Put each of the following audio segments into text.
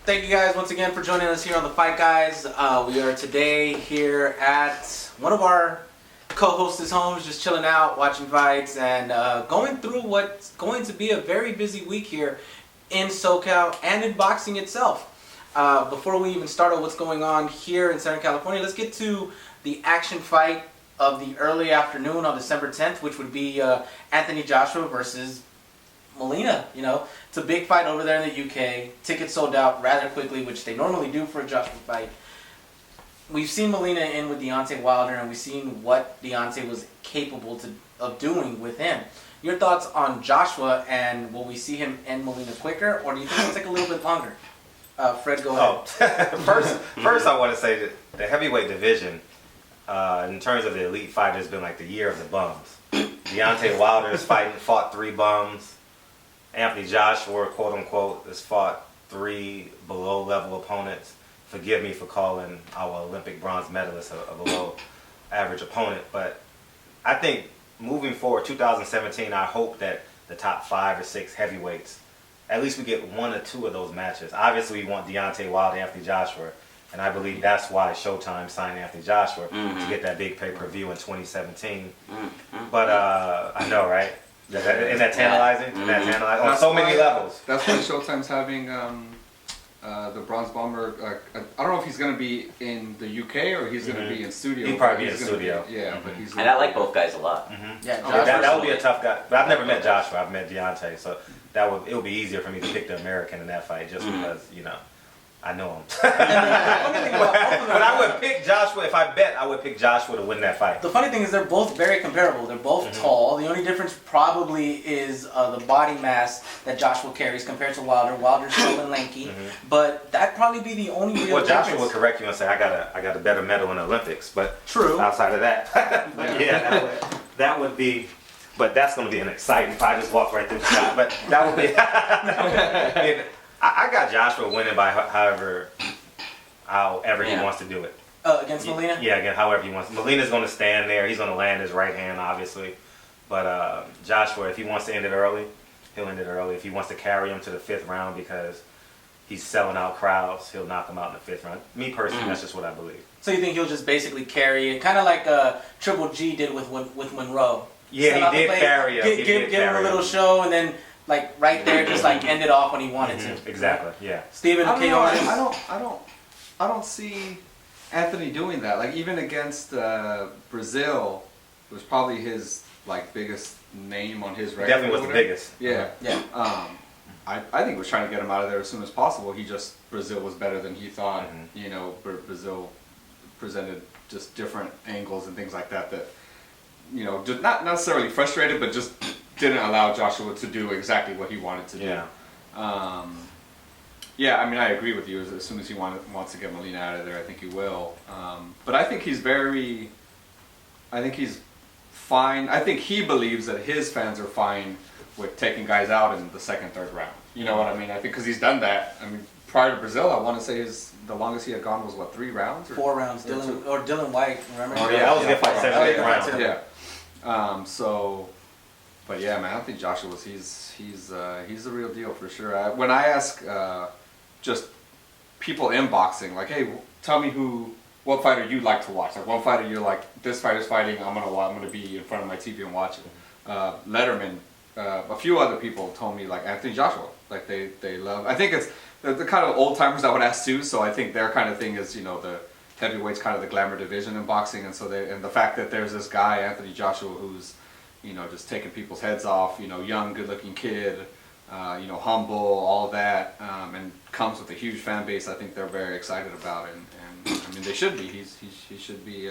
Thank you guys once again for joining us here on the Fight Guys. We are today here at one of our co-hosts' homes, just chilling out, watching fights, and going through what's going to be a very busy week here in SoCal and in boxing itself. Before we even start on what's going on here in Southern California, let's get to the action fight of the early afternoon on December 10th, which would be Anthony Joshua versus Molina. You know, it's a big fight over there in the UK. Tickets sold out rather quickly, which they normally do for a Joshua fight. We've seen Molina in with Deontay Wilder, and we've seen what Deontay was capable of doing with him. Your thoughts on Joshua, and will we see him end Molina quicker, or do you think it'll take a little bit longer? Fred, go ahead. First, I want to say that the heavyweight division, in terms of the elite fighter, has been like the year of the bums. Deontay Wilder has fought 3 bums. Anthony Joshua, quote unquote, has fought 3 below level opponents. Forgive me for calling our Olympic bronze medalist a below average opponent, but I think moving forward, 2017, I hope that the top 5 or 6 heavyweights, at least we get 1 or 2 of those matches. Obviously, we want Deontay Wilder, Anthony Joshua, and I believe that's why Showtime signed Anthony Joshua to get that big pay-per-view in 2017. But I know, right? Isn't that tantalizing? On so many levels. That's why Showtime's having the Bronze Bomber. I don't know if he's going to be in the UK or he's going to be in studio. He'll probably be in studio. But he's. And I like both guys a lot. Yeah, that would be a tough guy. But I've never met Joshua. I've met Deontay, so it would be easier for me to pick the American in that fight, just because I know him. But I would pick Joshua. If I bet, I would pick Joshua to win that fight. The funny thing is they're both very comparable. They're both tall. The only difference probably is the body mass that Joshua carries compared to Wilder. Wilder's tall and lanky, but that'd probably be the only real difference. Joshua would correct you and say, I got a better medal in the Olympics, but true. Outside of that, that would be. But that's going to be an exciting fight. I just walk right through the shot. But that would be. I got Joshua winning by however he wants to do it. Against Molina? Yeah, again, however he wants. Molina's going to stand there. He's going to land his right hand, obviously. But Joshua, if he wants to end it early, he'll end it early. If he wants to carry him to the 5th round because he's selling out crowds, he'll knock him out in the 5th round. Me personally, that's just what I believe. So you think he'll just basically carry it, kind of like Triple G did with Monroe? Yeah, he did carry him. Give him a little show, and then right there, just end it off when he wanted to. Exactly. Yeah. Steven, I don't see Anthony doing that. Like even against Brazil, it was probably his biggest name on his record. Definitely was the biggest. Yeah. Yeah. I think he was trying to get him out of there as soon as possible. Brazil was better than he thought. Brazil presented just different angles and things like that. Just not necessarily frustrated, but just didn't allow Joshua to do exactly what he wanted to do. I mean, I agree with you. As soon as he wants to get Molina out of there, I think he will. But I think he's fine. I think he believes that his fans are fine with taking guys out in the 2nd, 3rd round. You know what I mean? I think because he's done that. I mean, prior to Brazil, I want to say the longest he had gone was 3 rounds? 4 rounds. Dylan White, remember? Oh yeah, that was a good fight. 7th, 8th round. Yeah. But yeah, man, I think Joshua's he's the real deal for sure. When I ask just people in boxing, hey, tell me what fighter you like to watch. One fighter you're like, this fighter's fighting, I'm gonna be in front of my TV and watch it. Letterman, a few other people told me Anthony Joshua, they love. I think it's the kind of old timers I would ask too. So I think their kind of thing is the heavyweight's kind of the glamour division in boxing, and so the fact that there's this guy Anthony Joshua who's just taking people's heads off, young, good-looking kid, humble, all of that, and comes with a huge fan base. I think they're very excited about it, and I mean they should be. He should be.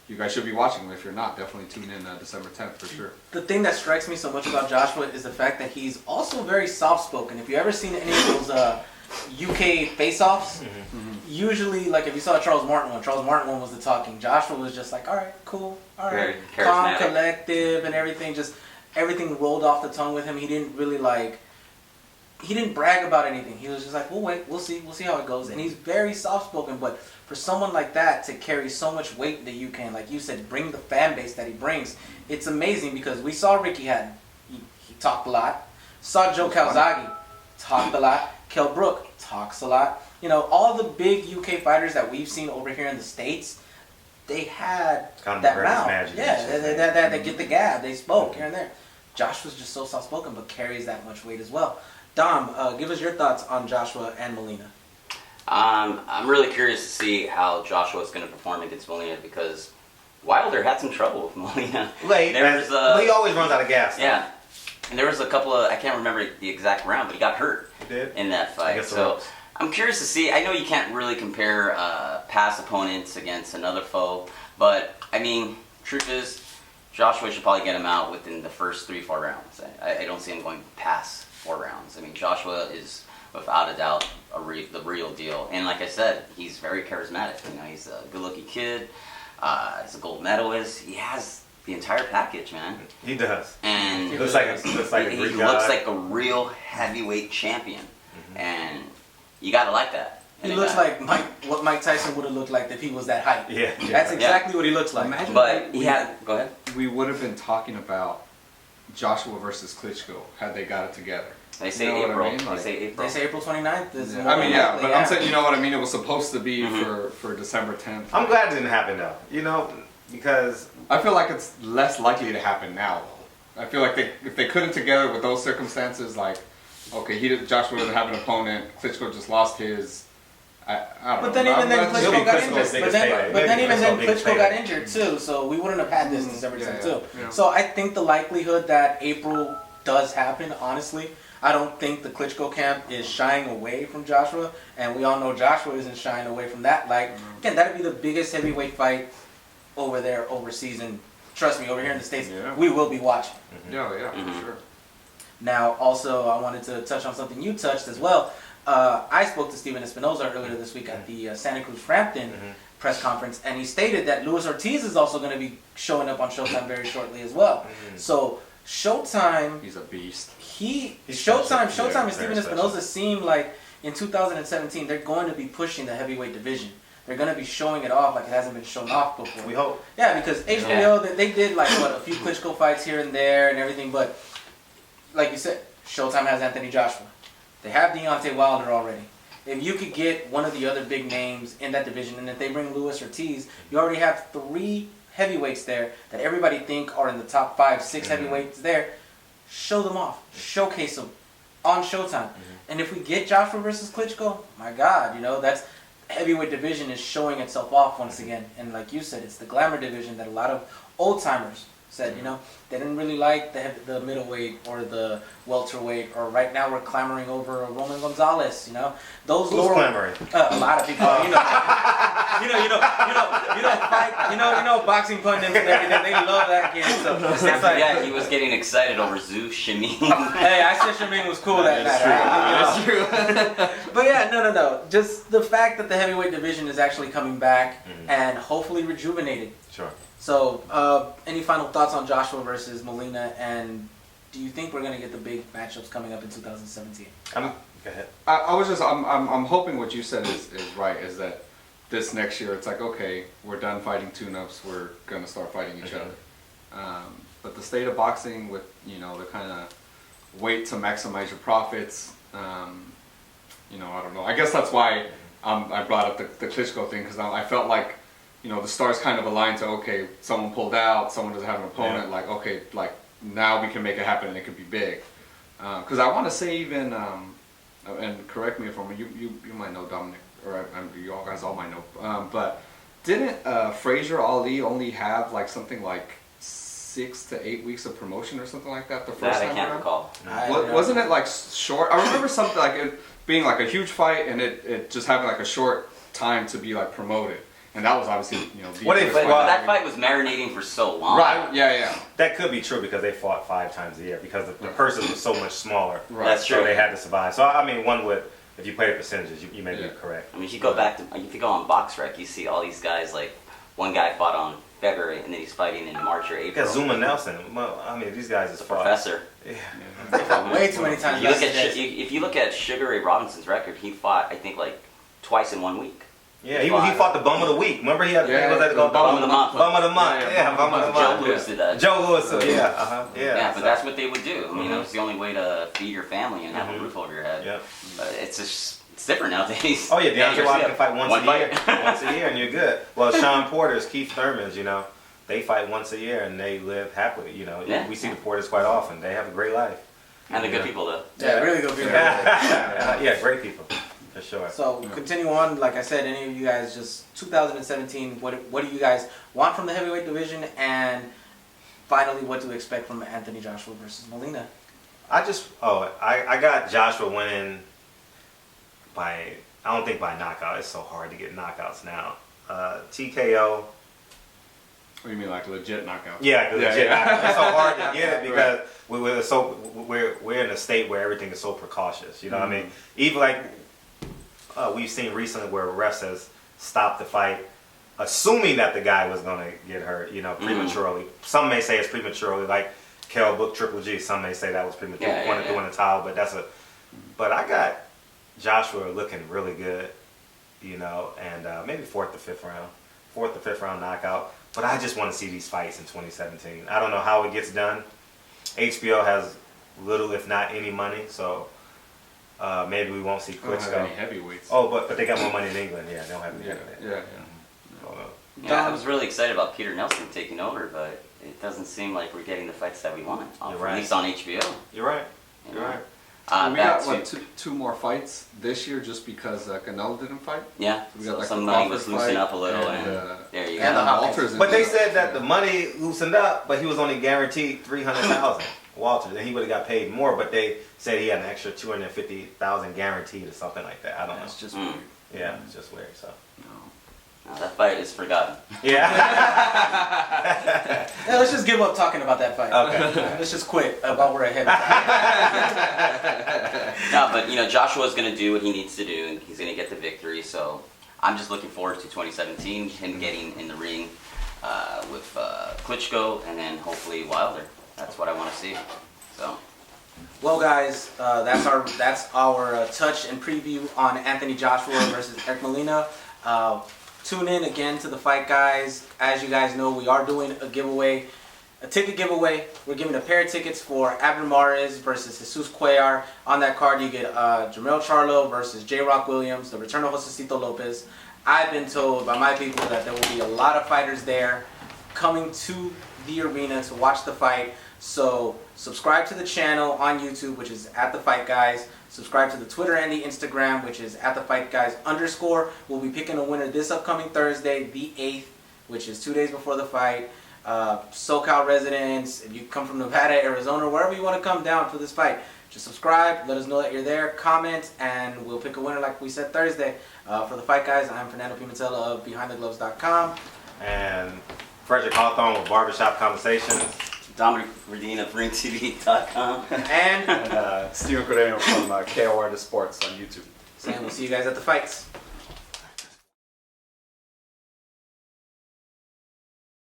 You guys should be watching him. If you're not, definitely tune in December 10th for sure. The thing that strikes me so much about Joshua is the fact that he's also very soft-spoken. If you ever seen any of those UK face-offs, usually if you saw Charles Martin one was the talking. Joshua was just all right, cool, all right, calm, collective, and everything. Just everything rolled off the tongue with him. He didn't really he didn't brag about anything. He was just we'll wait, we'll see how it goes. And he's very soft-spoken, but for someone like that to carry so much weight in the UK, and like you said, bring the fan base that he brings, it's amazing because we saw Ricky Hatton. He talked a lot. Saw Joe Calzaghe, talked a lot. Kell Brook talks a lot. all the big UK fighters that we've seen over here in the States, they had Kind of that reverse mouth. magic Yeah, and shit, they get the gab. They spoke here and there. Josh was just so soft-spoken, but carries that much weight as well. Dom, give us your thoughts on Joshua and Molina. I'm really curious to see how Joshua is going to perform against Molina because Wilder had some trouble with Molina. Late. But he always runs out of gas. Yeah. And there was a couple of, I can't remember the exact round, but he got hurt in that fight. So I'm curious to see. I know you can't really compare past opponents against another foe, but I mean, truth is, Joshua should probably get him out within the first 3-4 rounds. I don't see him going past 4 rounds. I mean, Joshua is without a doubt the real deal. And like I said, he's very charismatic. He's a good-looking kid. He's a gold medalist. He has the entire package, man. He does. And he looks like a real heavyweight champion. And you gotta like that. He looks like what Mike Tyson would have looked like if he was that height. Yeah. That's exactly what he looks like. Imagine go ahead. We would have been talking about Joshua versus Klitschko had they got it together. They say April. They say April 29th. But I'm saying, you know what I mean? It was supposed to be for December 10th. I'm glad it didn't happen though. Because I feel like it's less likely to happen now. I feel like if they couldn't together with those circumstances, like, okay, Joshua doesn't have an opponent, Klitschko just lost his. I don't but then know. even then Klitschko got injured. But then even then Klitschko got payday. injured too, so we wouldn't have had this December 10th too. Yeah. So I think the likelihood that April does happen, honestly, I don't think the Klitschko camp is shying away from Joshua, and we all know Joshua isn't shying away from that. Like, again, that'd be the biggest heavyweight fight over there overseas, and trust me, over here in the States, we will be watching. Yeah, for sure. Now, also, I wanted to touch on something you touched as well. I spoke to Steven Espinoza earlier this week at the Santa Cruz Frampton press conference, and he stated that Luis Ortiz is also going to be showing up on Showtime very shortly as well. So Showtime, he's a beast. Showtime and Steven special. Espinoza seem like in 2017 they're going to be pushing the heavyweight division. They're going to be showing it off like it hasn't been shown off before. We hope. Yeah, because HBO, they did like a few Klitschko fights here and there and everything, but like you said, Showtime has Anthony Joshua. They have Deontay Wilder already. If you could get one of the other big names in that division, and if they bring Luis Ortiz, you already have 3 heavyweights there that everybody think are in the top 5, 6 heavyweights there. Show them off. Showcase them on Showtime. And if we get Joshua versus Klitschko, my God, that's heavyweight division is showing itself off once again. And like you said, it's the glamour division that a lot of old timers said, they didn't really like the middleweight or the welterweight, or right now we're clamoring over Roman Gonzalez, those Who's clamoring? A lot of people, boxing pundits and everything, they love that kid. So it's like, he was getting excited over Zhu Shimeen. Hey, I said Shimeen was cool that night. That's true. But yeah, no. Just the fact that the heavyweight division is actually coming back and hopefully rejuvenated. Sure. So, any final thoughts on Joshua versus Molina, and do you think we're going to get the big matchups coming up in 2017? Go ahead. I'm hoping what you said is right, is that this next year it's like, okay, we're done fighting tune-ups, we're going to start fighting each other. But the state of boxing with, the kind of wait to maximize your profits, I don't know. I guess that's why I brought up the Klitschko thing, because I felt like, the stars kind of aligned to, okay, someone pulled out, someone doesn't have an opponent, like, okay, like, now we can make it happen and it could be big. Because I want to say even, and correct me if I'm wrong, you might know Dominic, or you all guys all might know, but didn't Frazier Ali only have like something like 6 to 8 weeks of promotion or something like that the first time I can't around? recall. Wasn't it like short? I remember something like it being like a huge fight and it just having like a short time to be like promoted. And that was obviously, that fight was marinating for so long. Right, yeah. That could be true because they fought 5 times a year because the purses were so much smaller. Right. That's true. So they had to survive. So, I mean, one would, if you play the percentages, you may be correct. I mean, if you go if you go on BoxRec, you see all these guys, like, one guy fought on February, and then he's fighting in March or April. You got Zuma Nelson. Well, I mean, these guys is fought. Professor. Yeah. Way too many times. If you look at Sugar Ray Robinson's record, he fought, I think, like, twice in 1 week. Yeah, he fought the bum of the week. Remember he had bum of the month. Bum of the month. Yeah, bum of the month. Joe Louis did that. Joe Louis, yeah, but that's what they would do. It's the only way to feed your family and have a roof over your head. Yeah. It's just it's different nowadays. Oh yeah, Yeah, Deontay Wilder can fight One once a year, fight. once a year, and you're good. Well, Sean Porter's, Keith Thurman's, they fight once a year and they live happily. Yeah. We see the Porters quite often. They have a great life. And the good people though. Yeah, really good people. Yeah, great people, for sure. So continue on. Like I said, any of you guys, just 2017. What do you guys want from the heavyweight division? And finally, what do we expect from Anthony Joshua versus Molina? I got Joshua winning by, I don't think by knockout. It's so hard to get knockouts now. TKO. What do you mean, like legit knockout? Yeah, legit knockout. It's so hard to get it because we're in a state where everything is so precautious. You know what I mean? Even like we've seen recently where refs has stopped the fight, assuming that the guy was going to get hurt, prematurely. Some may say it's prematurely, like Kell booked Triple G. Some may say that was premature, wanted to win a title, but I got Joshua looking really good, and maybe fourth or fifth round knockout. But I just want to see these fights in 2017. I don't know how it gets done. HBO has little, if not any, money, so maybe we won't see They don't Klitschko. have any heavyweights. Oh, but they got more money in England. Yeah, they don't have any. Yeah. Yeah, I was really excited about Peter Nelson taking over, but it doesn't seem like we're getting the fights that we want. Right. At least on HBO. You're right. You know? We got two more fights this year just because Canelo didn't fight. Yeah, We got, like, some the money Crawford was loosened fight up a little, and, there you and go. the Walters. But they said that the money loosened up, but he was only guaranteed $300,000. Walters, and he would have got paid more, but they said he had an extra $250,000 guaranteed or something like that. I don't know. That's just weird. Yeah, it's just weird. So. No, that fight is forgotten. Yeah. Yeah, let's just give up talking about that fight. Okay. Let's just quit while we're ahead. No, but Joshua's going to do what he needs to do, and he's going to get the victory. So I'm just looking forward to 2017, him getting in the ring with Klitschko, and then hopefully Wilder. That's what I want to see. So. Well, guys, that's our touch and preview on Anthony Joshua versus Eric Molina. Tune in again to the Fight Guys. As you guys know, we are doing a giveaway, a ticket giveaway. We're giving a pair of tickets for Abner Mares versus Jesus Cuellar. On that card, you get Jermell Charlo versus J. Rock Williams, the return of Josecito Lopez. I've been told by my people that there will be a lot of fighters there coming to the arena to watch the fight. So subscribe to the channel on YouTube, which is @TheFightGuys. Subscribe to the Twitter and the Instagram, which is @TheFightGuys_. We'll be picking a winner this upcoming Thursday, the 8th, which is 2 days before the fight. SoCal residents, if you come from Nevada, Arizona, wherever you want to come down for this fight, just subscribe, let us know that you're there, comment, and we'll pick a winner like we said Thursday. For the Fight Guys, I'm Fernando Pimentel of BehindTheGloves.com. And Frederick Hawthorne with Barbershop Conversations. Dominic Verdine of RingTV.com. And Steven Cordero from KOR The Sports on YouTube. we'll see you guys at the fights.